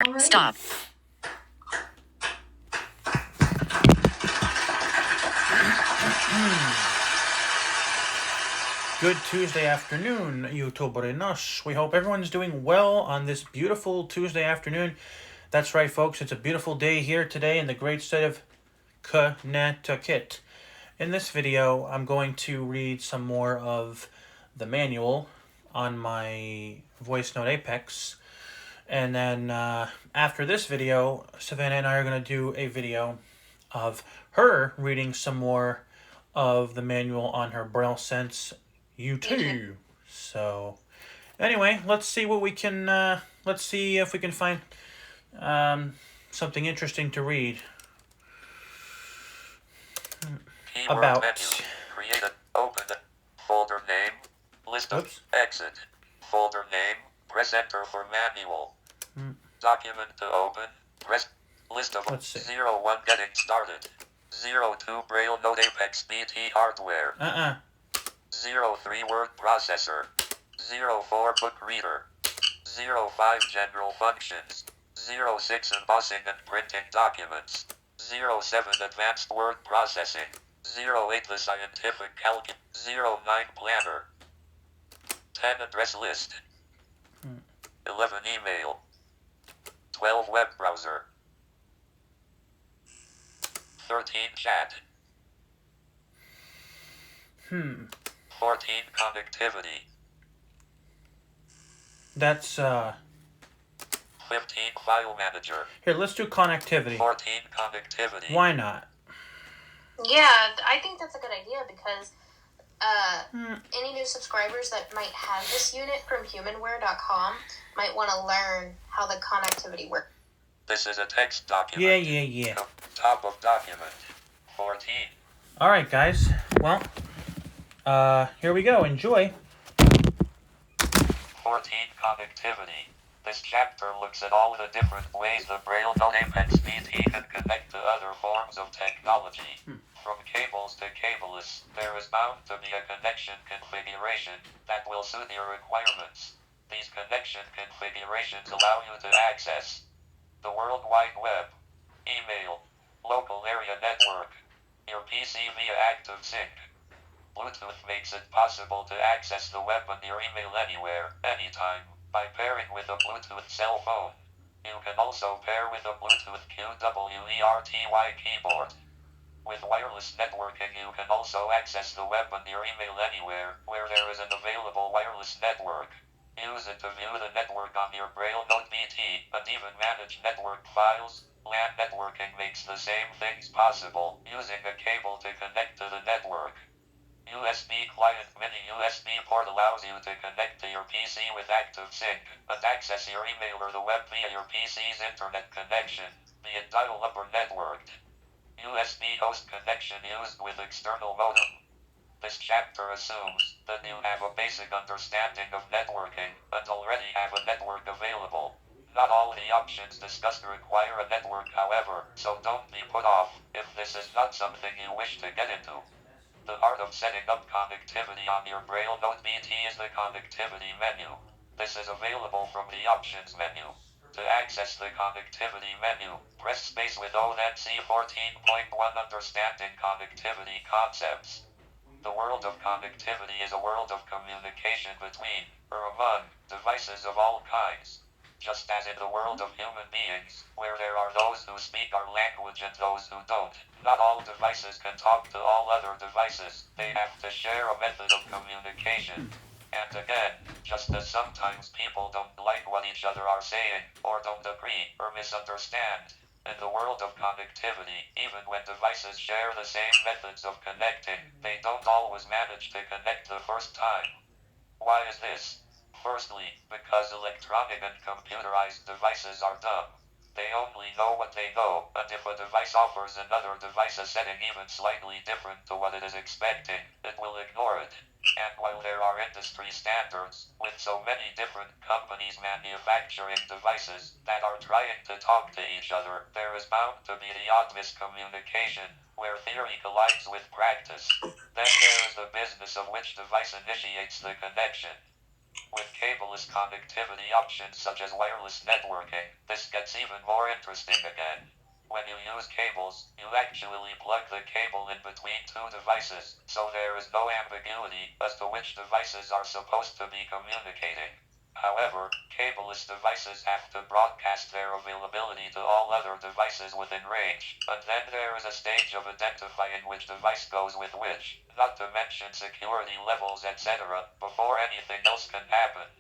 Stop. Good Tuesday afternoon, YouTuberinos. We hope everyone's doing well on this beautiful Tuesday afternoon. That's right, folks. It's a beautiful day here today in the great state of Connecticut. In this video, I'm going to read some more of the manual on my Voice Note Apex. And then after this video, Savannah and I are going to do a video of her reading some more of the manual on her Braille Sense U2. So, anyway, let's see what we can. Let's see if we can find something interesting to read. Keyword About. menu. Create a open folder name. List of Oops. exit. Folder name. Press enter for manual. Document to open. Press list of Let's see. 01 getting started. 02 Braille Note Apex BT hardware. 03 word processor. 04 book reader. 05 general functions. 06 embossing and printing documents. 07 advanced word processing. 08 the scientific calculus. 09 planner. 10 address list. 11 email. 12 web browser. 13 chat. 14 connectivity. That's 15 file manager. Here, let's do connectivity. 14 connectivity. Why not? Yeah, I think that's a good idea because any new subscribers that might have this unit from humanware.com might want to learn how the connectivity works. This is a text document. Yeah. Top of document. 14. All right, guys. Well, here we go. Enjoy. 14 connectivity. This chapter looks at all the different ways the Braille Note Apex BT can connect to other forms of technology. From cables to cabeless, there is bound to be a connection configuration that will suit your requirements. These connection configurations allow you to access the World Wide Web, email, local area network, your PC via ActiveSync. Bluetooth makes it possible to access the web and your email anywhere, anytime, by pairing with a Bluetooth cell phone. You can also pair with a Bluetooth QWERTY keyboard. With wireless networking, you can also access the web and your email anywhere where there is an available wireless network. Use it to view the network on your Braille Note BT and even manage network files. LAN networking makes the same things possible using a cable to connect to the network. USB client mini USB port allows you to connect to your PC with ActiveSync and access your email or the web via your PC's internet connection, be it dial-up or networked. USB host connection used with external modem. This chapter assumes that you have a basic understanding of networking and already have a network available. Not all the options discussed require a network, however, so don't be put off if this is not something you wish to get into. The art of setting up connectivity on your Braille Note BT is the connectivity menu. This is available from the options menu. To access the connectivity menu, press space with ONC 14.1 Understanding Connectivity Concepts. The world of connectivity is a world of communication between, or among, devices of all kinds. Just as in the world of human beings, where there are those who speak our language and those who don't, not all devices can talk to all other devices. They have to share a method of communication. And again, just as sometimes people don't like what each other are saying, or don't agree, or misunderstand, in the world of connectivity, even when devices share the same methods of connecting, they don't always manage to connect the first time. Why is this? Firstly, because electronic and computerized devices are dumb. They only know what they know, and if a device offers another device a setting even slightly different to what it is expecting, it will ignore it. And while there are industry standards, with so many different companies manufacturing devices that are trying to talk to each other, there is bound to be the odd miscommunication, where theory collides with practice. Then there is the business of which device initiates the connection. With cableless connectivity options such as wireless networking, this gets even more interesting again. When you use cables, you actually plug the cable in between two devices, so there is no ambiguity as to which devices are supposed to be communicating. However, cableless devices have to broadcast their availability to all other devices within range, and then there is a stage of identifying which device goes with which, not to mention security levels, etc., before anything else can happen.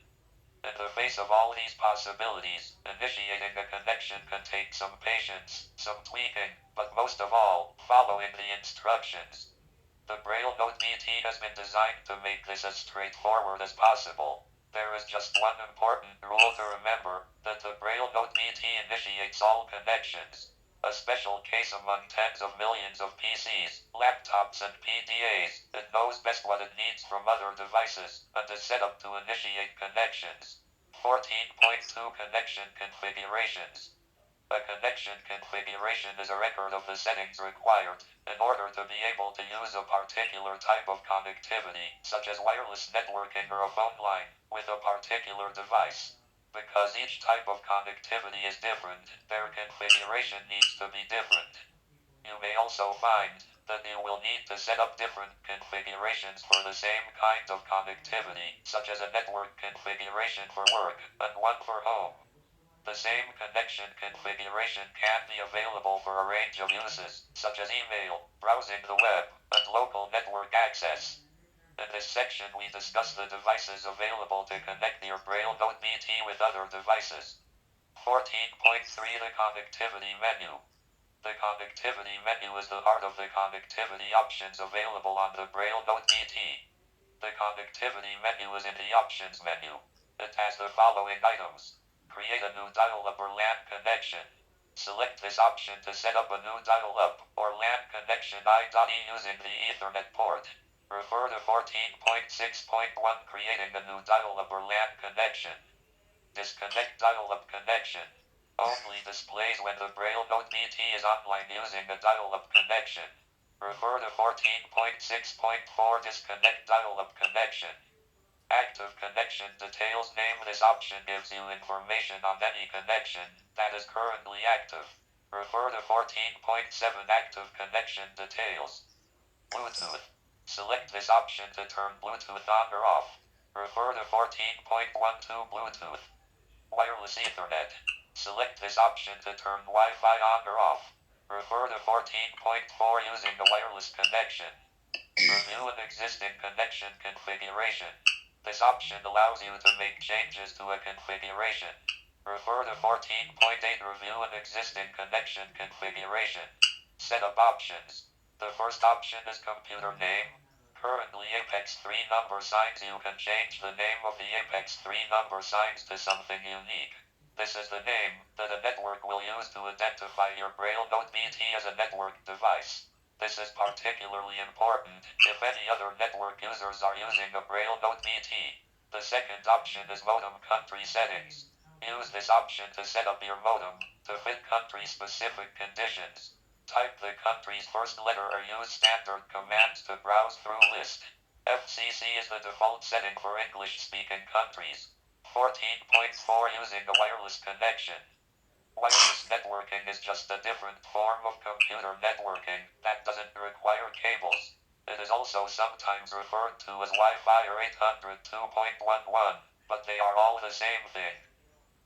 In the face of all these possibilities, initiating a connection can take some patience, some tweaking, but most of all, following the instructions. The Braille Note BT has been designed to make this as straightforward as possible. There is just one important rule to remember, that the Braille Note BT initiates all connections. A special case among tens of millions of PCs, laptops and PDAs, it knows best what it needs from other devices, and is set up to initiate connections. 14.2 Connection Configurations. A connection configuration is a record of the settings required in order to be able to use a particular type of connectivity, such as wireless networking or a phone line, with a particular device. Because each type of connectivity is different, their configuration needs to be different. You may also find that you will need to set up different configurations for the same kind of connectivity, such as a network configuration for work and one for home. The same connection configuration can be available for a range of uses, such as email, browsing the web, and local network access. In this section we discuss the devices available to connect your Braille Note BT with other devices. 14.3 The Connectivity Menu. The Connectivity menu is the heart of the connectivity options available on the Braille Note BT. The Connectivity menu is in the Options menu. It has the following items. Create a new dial-up or LAN connection. Select this option to set up a new dial-up or LAN connection IE using the Ethernet port. Refer to 14.6.1 Creating a new dial-up or LAN connection. Disconnect dial-up connection. Only displays when the Braille Note BT is online using a dial-up connection. Refer to 14.6.4 Disconnect dial-up connection. Active connection details. Name. This option gives you information on any connection that is currently active. Refer to 14.7 Active connection details. Bluetooth. Select this option to turn Bluetooth on or off. Refer to 14.12 Bluetooth. Wireless Ethernet. Select this option to turn Wi-Fi on or off. Refer to 14.4 Using a wireless connection. Review an existing connection configuration. This option allows you to make changes to a configuration. Refer to 14.8 Review an existing connection configuration. Setup options. The first option is computer name. Currently Apex 3 number signs. You can change the name of the Apex 3 number signs to something unique. This is the name that a network will use to identify your Braille Note BT as a network device. This is particularly important if any other network users are using a Braille Note BT. The second option is modem country settings. Use this option to set up your modem to fit country-specific conditions. Type the country's first letter or use standard commands to browse through list. FCC is the default setting for English-speaking countries. 14.4 Using a wireless connection. Wireless networking is just a different form of computer networking that doesn't require cables. It is also sometimes referred to as Wi-Fi or 802.11, but they are all the same thing.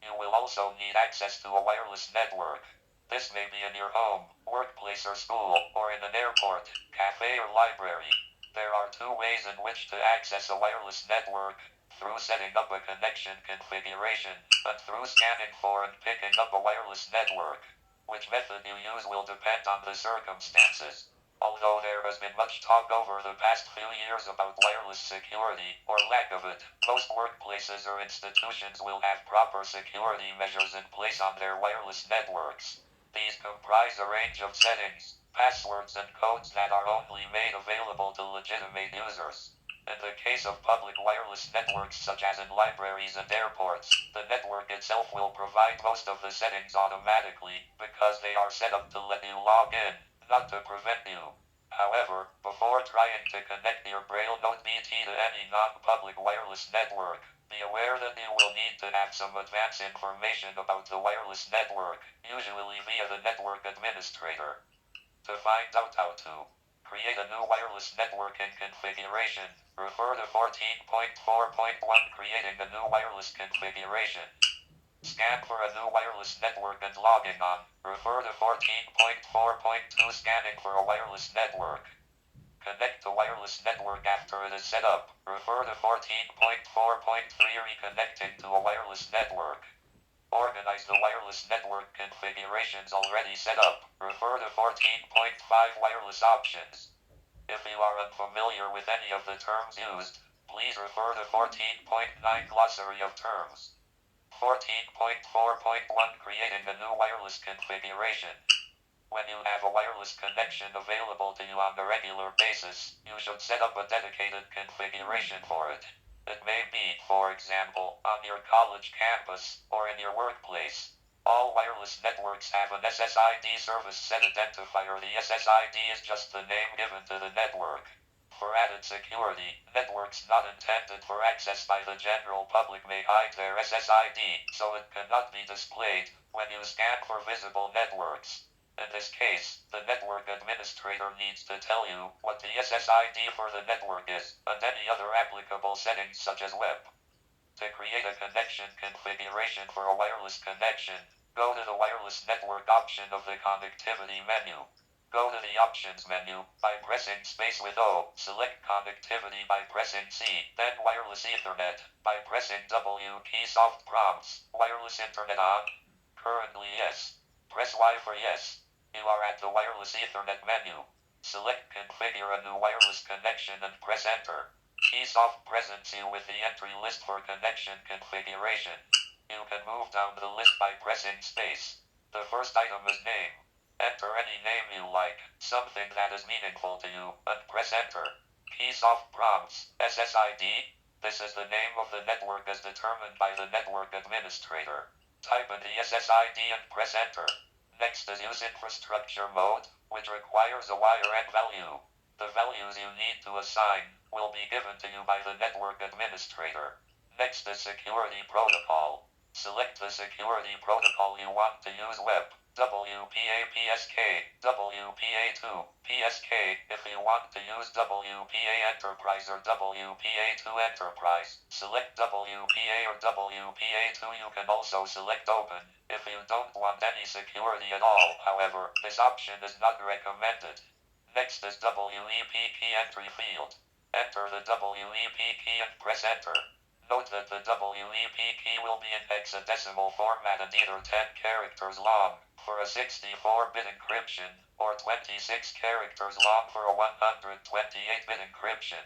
You will also need access to a wireless network. This may be in your home, workplace or school, or in an airport, cafe or library. There are two ways in which to access a wireless network. Through setting up a connection configuration, and through scanning for and picking up a wireless network. Which method you use will depend on the circumstances. Although there has been much talk over the past few years about wireless security, or lack of it, most workplaces or institutions will have proper security measures in place on their wireless networks. These comprise a range of settings, passwords and codes that are only made available to legitimate users. In the case of public wireless networks such as in libraries and airports, the network itself will provide most of the settings automatically because they are set up to let you log in, not to prevent you. However, before trying to connect your Braille Note BT to any non-public wireless network, Be aware that you will need to have some advance information about the wireless network, usually via the network administrator. To find out how to create a new wireless network in configuration, refer to 14.4.1 Creating a new wireless configuration. Scan for a new wireless network and logging on, refer to 14.4.2 Scanning for a wireless network. Connect the wireless network after it is set up. Refer to 14.4.3 Reconnecting to a wireless network. Organize the wireless network configurations already set up. Refer to 14.5 Wireless Options. If you are unfamiliar with any of the terms used, please refer to 14.9 Glossary of Terms. 14.4.1 Creating a new wireless configuration. When you have a wireless connection available to you on a regular basis, you should set up a dedicated configuration for it. It may be, for example, on your college campus or in your workplace. All wireless networks have an SSID service set identifier. The SSID is just the name given to the network. For added security, networks not intended for access by the general public may hide their SSID, so it cannot be displayed when you scan for visible networks. In this case, the network administrator needs to tell you what the SSID for the network is, and any other applicable settings such as web. To create a connection configuration for a wireless connection, go to the wireless network option of the connectivity menu. Go to the options menu by pressing space with O, select connectivity by pressing C, then wireless Ethernet by pressing W. Key soft prompts, wireless internet on? Currently yes. Press Y for yes. You are at the wireless Ethernet menu. Select configure a new wireless connection and press enter. Keysoft presents you with the entry list for connection configuration. You can move down the list by pressing space. The first item is name. Enter any name you like, something that is meaningful to you, and press enter. Keysoft prompts, SSID. This is the name of the network as determined by the network administrator. Type in the SSID and press enter. Next is use infrastructure mode, which requires a wire and value. The values you need to assign will be given to you by the network administrator. Next is security protocol. Select the security protocol you want to use: web, WPA PSK, WPA2, PSK. If you want to use WPA Enterprise or WPA2 Enterprise, select WPA or WPA2. You can also select Open. If you don't want any security at all, however, this option is not recommended. Next is WEP key entry field. Enter the WEP key and press enter. Note that the WEP key will be in hexadecimal format and either 10 characters long for a 64-bit encryption or 26 characters long for a 128-bit encryption.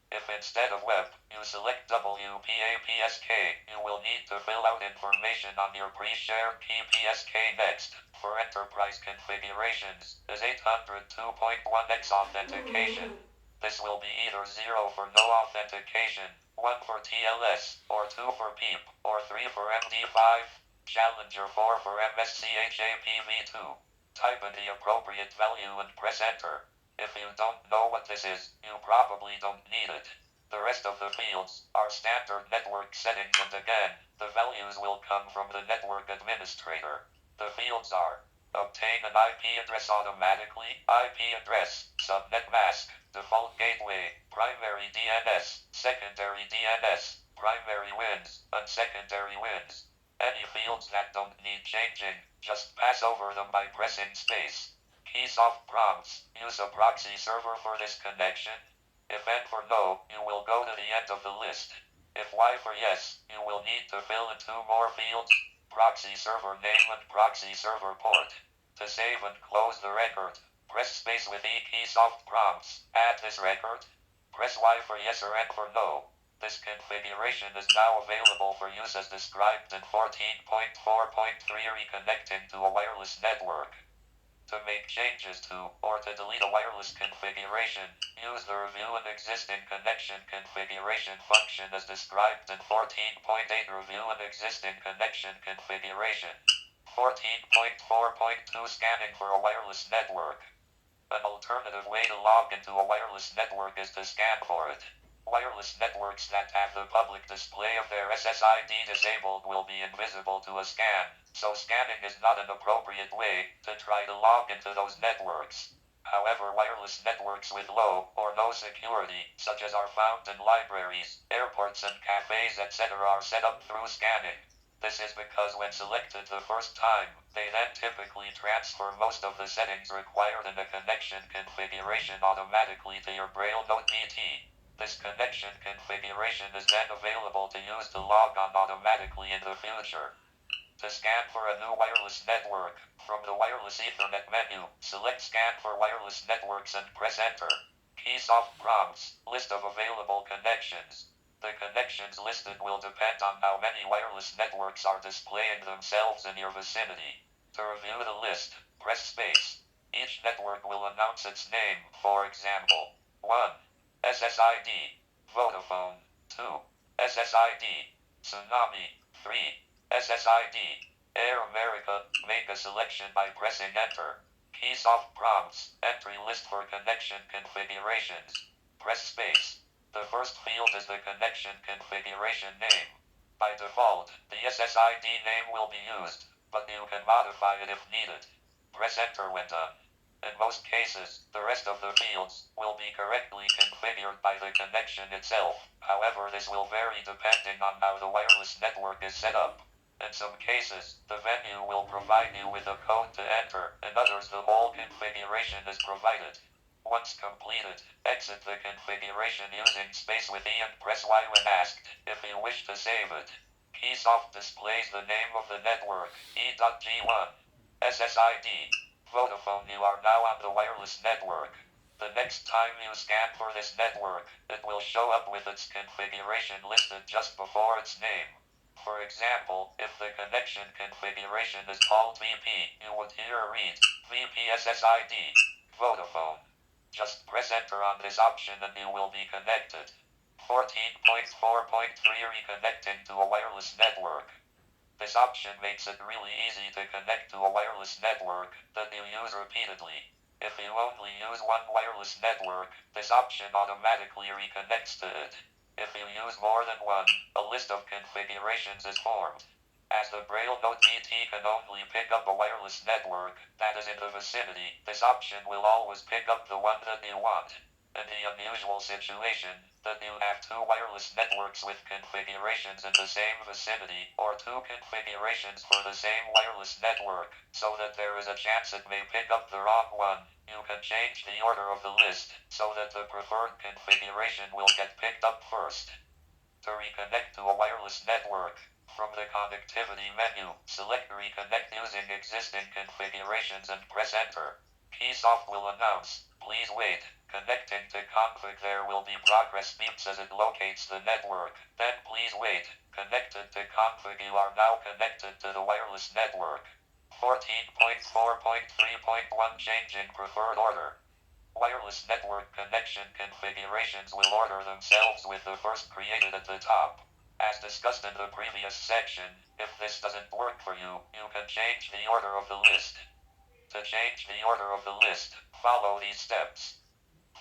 If instead of web, you select WPA PSK, you will need to fill out information on your pre-shared key. PSK next, for enterprise configurations, is 802.1x authentication. This will be either 0 for no authentication, 1 for TLS, or 2 for PEEP, or 3 for MD5, Challenger 4 for MSCHAPV2. Type in the appropriate value and press enter. If you don't know what this is, you probably don't need it. The rest of the fields are standard network settings, and again, the values will come from the network administrator. The fields are: obtain an IP address automatically, IP address, subnet mask, default gateway, primary DNS, secondary DNS, primary wins, and secondary wins. Any fields that don't need changing, just pass over them by pressing space. Keysoft prompts, use a proxy server for this connection. If N for no, you will go to the end of the list. If Y for yes, you will need to fill in 2 more fields: proxy server name and proxy server port. To save and close the record, press space with E. Keysoft prompts, add this record. Press Y for yes or N for no. This configuration is now available for use as described in 14.4.3 Reconnecting to a wireless network. To make changes to, or to delete a wireless configuration, use the Review an Existing Connection Configuration function as described in 14.8 Review an Existing Connection Configuration. 14.4.2 Scanning for a wireless network. An alternative way to log into a wireless network is to scan for it. Wireless networks that have the public display of their SSID disabled will be invisible to a scan, so scanning is not an appropriate way to try to log into those networks. However, wireless networks with low or no security, such as are found in libraries, airports and cafes, etc., are set up through scanning. This is because when selected the first time, they then typically transfer most of the settings required in the connection configuration automatically to your Braille Note BT. This connection configuration is then available to use to log on automatically in the future. To scan for a new wireless network, from the Wireless Ethernet menu, select Scan for Wireless Networks and press Enter. Keysoft prompts, list of available connections. The connections listed will depend on how many wireless networks are displaying themselves in your vicinity. To review the list, press space. Each network will announce its name, for example, 1. SSID, Vodafone, 2. SSID, Tsunami, 3. SSID, Air America. Make a selection by pressing Enter. Keysoft prompts, entry list for connection configurations. Press space. The first field is the connection configuration name. By default, the SSID name will be used, but you can modify it if needed. Press Enter when done. In most cases, the rest of the fields will be correctly configured by the connection itself. However, this will vary depending on how the wireless network is set up. In some cases, the venue will provide you with a code to enter. In others, the whole configuration is provided. Once completed, exit the configuration using space with E and press Y when asked if you wish to save it. Keysoft displays the name of the network, E.G1. SSID. Vodafone. You are now on the wireless network. The next time you scan for this network, it will show up with its configuration listed just before its name. For example, if the connection configuration is called VP, you would hear a read, VP SSID, Vodafone. Just press Enter on this option and you will be connected. 14.4.3 Reconnecting to a wireless network. This option makes it really easy to connect to a wireless network that you use repeatedly. If you only use one wireless network, this option automatically reconnects to it. If you use more than one, a list of configurations is formed. As the Braille Note BT can only pick up a wireless network that is in the vicinity, this option will always pick up the one that you want. In the unusual situation that you have two wireless networks with configurations in the same vicinity, or two configurations for the same wireless network, so that there is a chance it may pick up the wrong one, you can change the order of the list, so that the preferred configuration will get picked up first. To reconnect to a wireless network, from the Connectivity menu, select Reconnect using existing configurations and press Enter. Keysoft will announce, please wait. Connecting to config. There will be progress beeps as it locates the network. Then please wait. Connected to config. You are now connected to the wireless network. 14.4.3.1 Changing preferred order. Wireless network connection configurations will order themselves with the first created at the top. As discussed in the previous section, if this doesn't work for you, you can change the order of the list. To change the order of the list, follow these steps.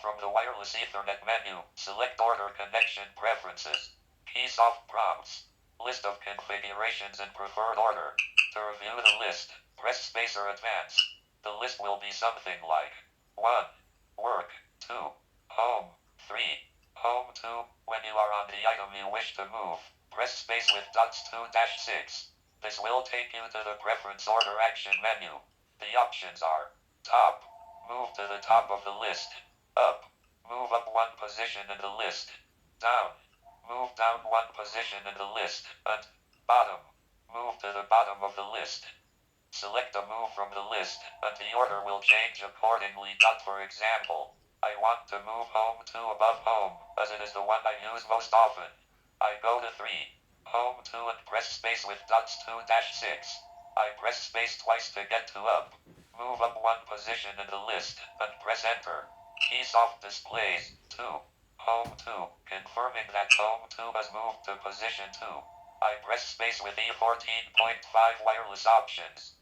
From the Wireless Ethernet menu, select Order Connection Preferences. Keysoft prompts. List of configurations in preferred order. To review the list, press space or advance. The list will be something like 1. Work. 2. Home. 3. Home 2. When you are on the item you wish to move, press space with dots 2-6. This will take you to the Preference Order Action menu. The options are Top. Move to the top of the list. Up. Move up one position in the list. Down. Move down one position in the list. And bottom. Move to the bottom of the list. Select a move from the list, and the order will change accordingly. For example, I want to move Home 2 above Home, as it is the one I use most often. I go to 3. Home 2 and press space with dots 2-6. I press space twice to get to up. Move up one position in the list, and press Enter. Keysoft displays 2. Home 2, confirming that Home 2 has moved to position 2. I press space with E14.5 wireless options.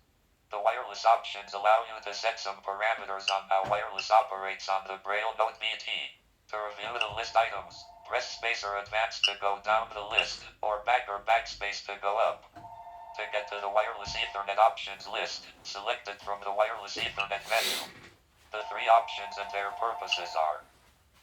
The wireless options allow you to set some parameters on how wireless operates on the Braille Note BT. To review the list items, Press space or advance to go down the list, or backspace to go up. To get to the wireless Ethernet options list, select it from the wireless Ethernet menu. The three options and their purposes are: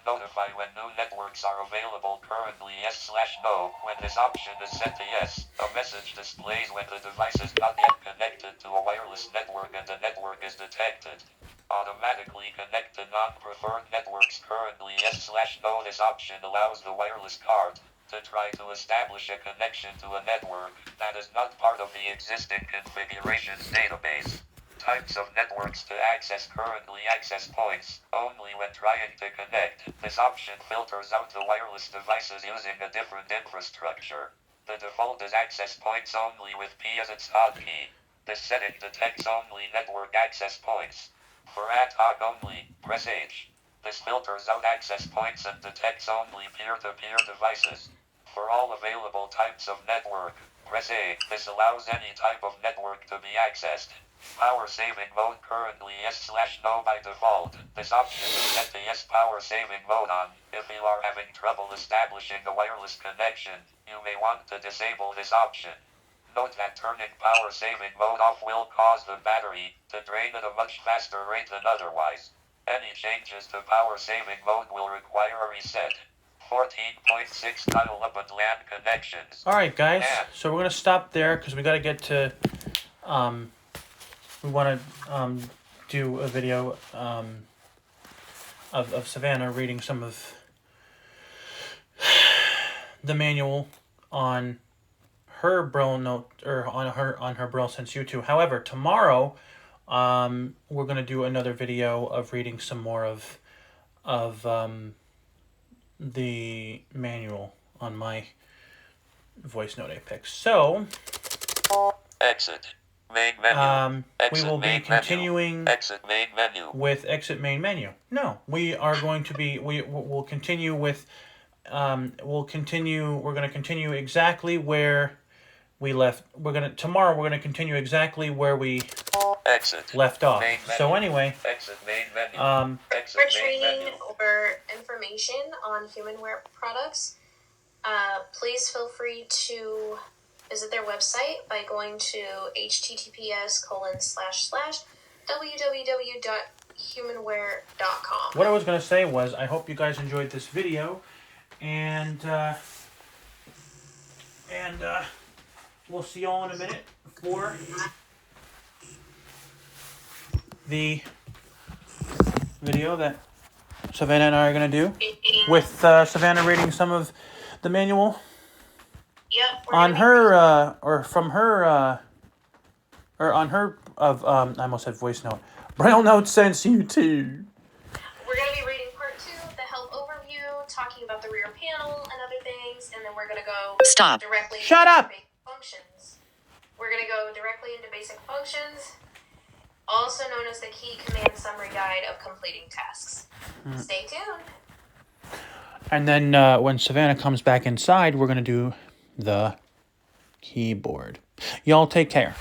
notify when new networks are available, currently yes/no. When this option is set to yes, a message displays when the device is not yet connected to a wireless network and the network is detected. Automatically connect to non-preferred networks, currently yes/no. This option allows the wireless card to try to establish a connection to a network that is not part of the existing configurations database. Types of networks to access: currently access points, only when trying to connect. This option filters out the wireless devices using a different infrastructure. The default is access points only with P as its hotkey. This setting detects only network access points. For ad hoc only, press H. This filters out access points and detects only peer-to-peer devices. For all available types of network, press A. This allows any type of network to be accessed. Power saving mode, currently yes/no by default. This option is set to yes power saving mode on. If you are having trouble establishing a wireless connection, you may want to disable this option. Note that turning power saving mode off will cause the battery to drain at a much faster rate than otherwise. Any changes to power saving mode will require a reset. 14.6 dial-up and LAN connections. Alright guys, so we're going to stop there because we got to get to, we want to do a video of Savannah reading some of the manual on her Braille note, or on her Braille Sense U2. However, tomorrow we're going to do another video of reading some more of the manual on my voice note Apex. So exit main menu. We will be continuing exit main menu with exit main menu. No, we are going to be we'll continue with we're going to continue exactly where we left. Tomorrow we're going to continue exactly where we left off. So anyway, exit main menu. For training or information on Humanware products, please feel free to visit their website by going to https://www.humanware.com. What I was going to say was, I hope you guys enjoyed this video, and we'll see y'all in a minute for the video that Savannah and I are going to do with Savannah reading some of the manual. Yep. On her, or from her, or on her, I almost said voice note. Braille Note Sense U2. We're going to be reading part 2, the help overview, talking about the rear panel and other things, and then we're going to go directly into basic functions. We're going to go directly into basic functions, also known as the Key Command Summary Guide of completing tasks. Stay tuned. And then when Savannah comes back inside, we're going to do the keyboard. Y'all take care.